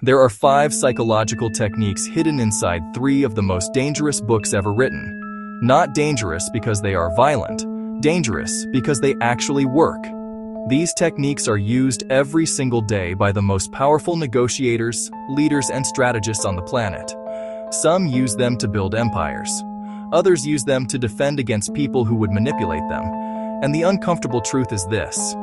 There are 5 psychological techniques hidden inside 3 of the most dangerous books ever written. Not dangerous because they are violent, dangerous because they actually work. These techniques are used every single day by the most powerful negotiators, leaders, and strategists on the planet. Some use them to build empires. Others use them to defend against people who would manipulate them. And the uncomfortable truth is this: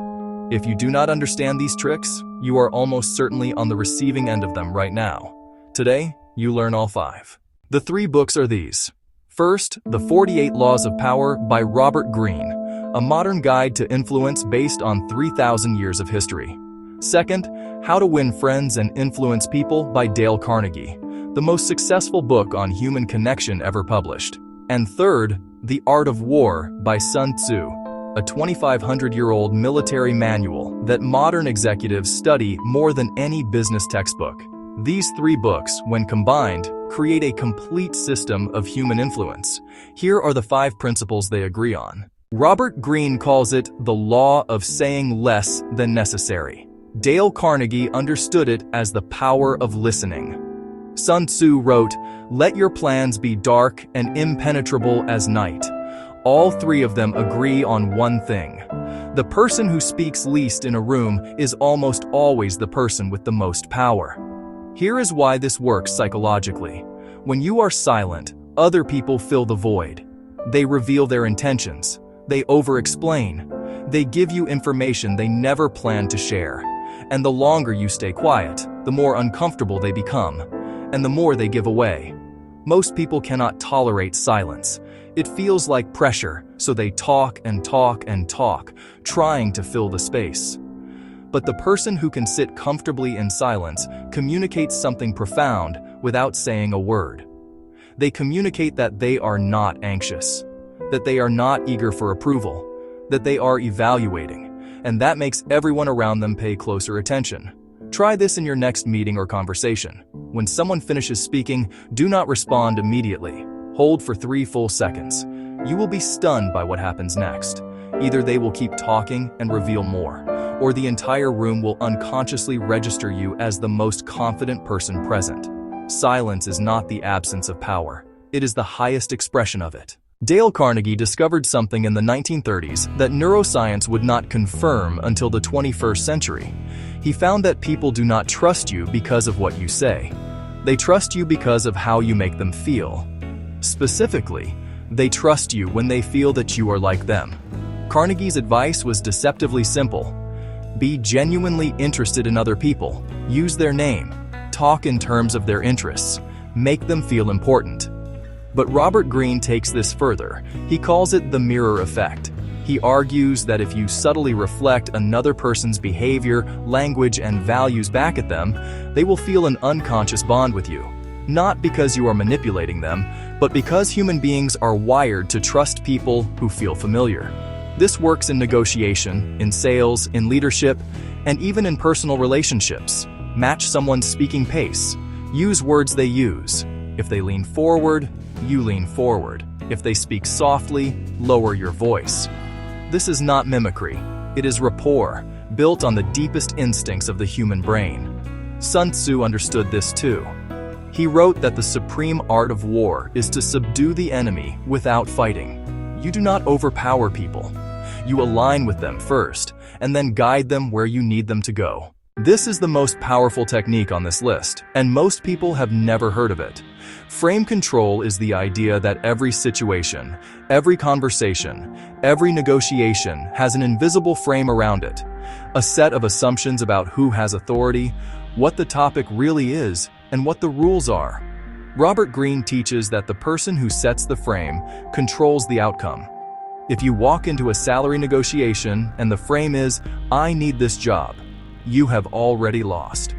if you do not understand these tricks, you are almost certainly on the receiving end of them right now. Today, you learn all 5. The 3 books are these. First, The 48 Laws of Power by Robert Greene, a modern guide to influence based on 3,000 years of history. Second, How to Win Friends and Influence People by Dale Carnegie, the most successful book on human connection ever published. And third, The Art of War by Sun Tzu, a 2,500-year-old military manual that modern executives study more than any business textbook. These 3 books, when combined, create a complete system of human influence. Here are the 5 principles they agree on. Robert Greene calls it the law of saying less than necessary. Dale Carnegie understood it as the power of listening. Sun Tzu wrote, "Let your plans be dark and impenetrable as night." All 3 of them agree on one thing. The person who speaks least in a room is almost always the person with the most power. Here is why this works psychologically. When you are silent, other people fill the void. They reveal their intentions. They over-explain. They give you information they never planned to share. And the longer you stay quiet, the more uncomfortable they become, and the more they give away. Most people cannot tolerate silence. It feels like pressure, so they talk and talk and talk, trying to fill the space. But the person who can sit comfortably in silence communicates something profound without saying a word. They communicate that they are not anxious, that they are not eager for approval, that they are evaluating, and that makes everyone around them pay closer attention. Try this in your next meeting or conversation. When someone finishes speaking, do not respond immediately. Hold for 3 full seconds. You will be stunned by what happens next. Either they will keep talking and reveal more, or the entire room will unconsciously register you as the most confident person present. Silence is not the absence of power. It is the highest expression of it. Dale Carnegie discovered something in the 1930s that neuroscience would not confirm until the 21st century. He found that people do not trust you because of what you say. They trust you because of how you make them feel. Specifically, they trust you when they feel that you are like them. Carnegie's advice was deceptively simple. Be genuinely interested in other people. Use their name. Talk in terms of their interests. Make them feel important. But Robert Greene takes this further. He calls it the mirror effect. He argues that if you subtly reflect another person's behavior, language, and values back at them, they will feel an unconscious bond with you. Not because you are manipulating them, but because human beings are wired to trust people who feel familiar. This works in negotiation, in sales, in leadership, and even in personal relationships. Match someone's speaking pace. Use words they use. If they lean forward, you lean forward. If they speak softly, lower your voice. This is not mimicry. It is rapport, built on the deepest instincts of the human brain. Sun Tzu understood this too. He wrote that the supreme art of war is to subdue the enemy without fighting. You do not overpower people. You align with them first, and then guide them where you need them to go. This is the most powerful technique on this list, and most people have never heard of it. Frame control is the idea that every situation, every conversation, every negotiation has an invisible frame around it. A set of assumptions about who has authority, what the topic really is, and what the rules are. Robert Greene teaches that the person who sets the frame controls the outcome. If you walk into a salary negotiation and the frame is, "I need this job," you have already lost.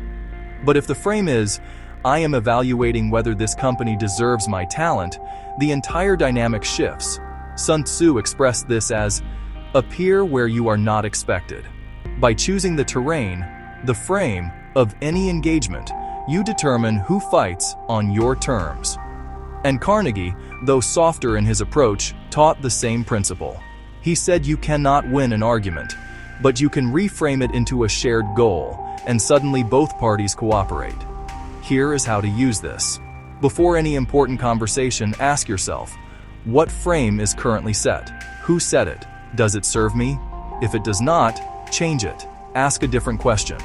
But if the frame is, "I am evaluating whether this company deserves my talent," the entire dynamic shifts. Sun Tzu expressed this as, "Appear where you are not expected." By choosing the terrain, the frame, of any engagement, you determine who fights on your terms. And Carnegie, though softer in his approach, taught the same principle. He said you cannot win an argument, but you can reframe it into a shared goal, and suddenly both parties cooperate. Here is how to use this. Before any important conversation, ask yourself, what frame is currently set? Who said it? Does it serve me? If it does not, change it. Ask a different question.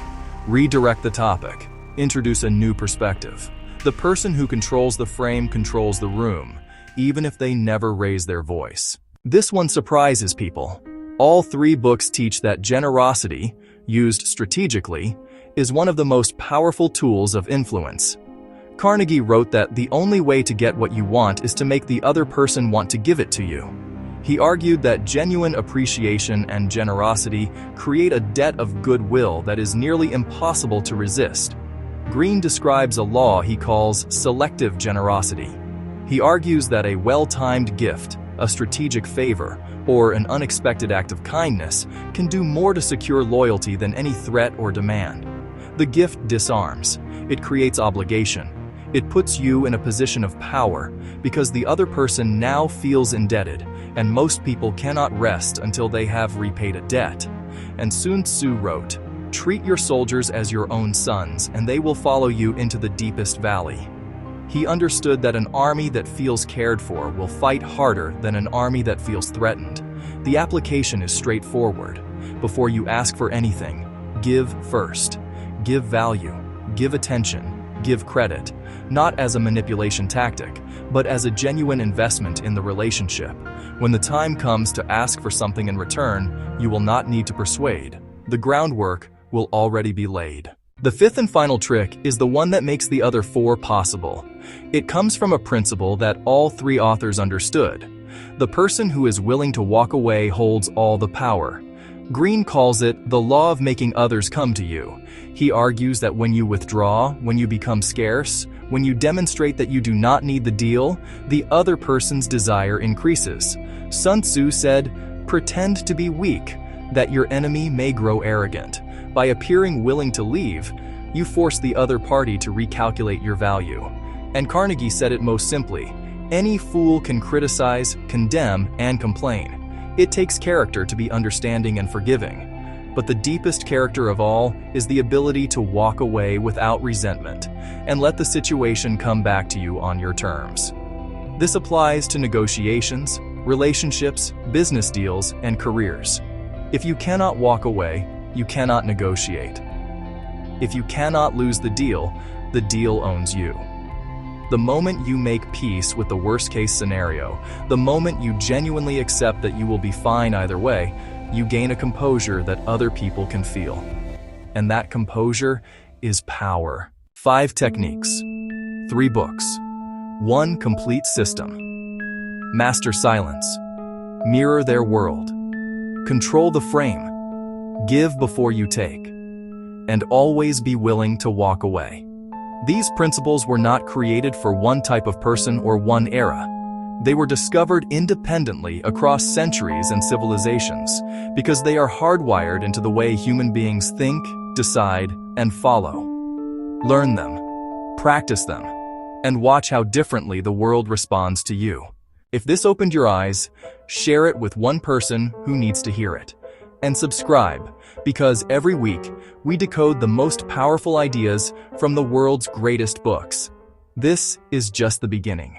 Redirect the topic. Introduce a new perspective. The person who controls the frame controls the room, even if they never raise their voice. This one surprises people. All three books teach that generosity, used strategically, is one of the most powerful tools of influence. Carnegie wrote that the only way to get what you want is to make the other person want to give it to you. He argued that genuine appreciation and generosity create a debt of goodwill that is nearly impossible to resist. Greene describes a law he calls selective generosity. He argues that a well-timed gift, a strategic favor, or an unexpected act of kindness can do more to secure loyalty than any threat or demand. The gift disarms. It creates obligation. It puts you in a position of power because the other person now feels indebted, and most people cannot rest until they have repaid a debt. And Sun Tzu wrote, "Treat your soldiers as your own sons, and they will follow you into the deepest valley." He understood that an army that feels cared for will fight harder than an army that feels threatened. The application is straightforward. Before you ask for anything, give first. Give value, give attention, give credit, not as a manipulation tactic, but as a genuine investment in the relationship. When the time comes to ask for something in return, you will not need to persuade. The groundwork will already be laid. The fifth and final trick is the one that makes the other four possible. It comes from a principle that all three authors understood. The person who is willing to walk away holds all the power. Greene calls it the law of making others come to you. He argues that when you withdraw, when you become scarce, when you demonstrate that you do not need the deal, the other person's desire increases. Sun Tzu said, "Pretend to be weak, that your enemy may grow arrogant." By appearing willing to leave, you force the other party to recalculate your value. And Carnegie said it most simply, "Any fool can criticize, condemn, and complain. It takes character to be understanding and forgiving. But the deepest character of all is the ability to walk away without resentment and let the situation come back to you on your terms." This applies to negotiations, relationships, business deals, and careers. If you cannot walk away, you cannot negotiate. If you cannot lose the deal owns you. The moment you make peace with the worst-case scenario, the moment you genuinely accept that you will be fine either way, you gain a composure that other people can feel. And that composure is power. 5 techniques, 3 books, 1 complete system. Master silence. Mirror their world. Control the frame. Give before you take. And always be willing to walk away. These principles were not created for one type of person or one era. They were discovered independently across centuries and civilizations because they are hardwired into the way human beings think, decide, and follow. Learn them, practice them, and watch how differently the world responds to you. If this opened your eyes, share it with one person who needs to hear it. And subscribe, because every week we decode the most powerful ideas from the world's greatest books. This is just the beginning.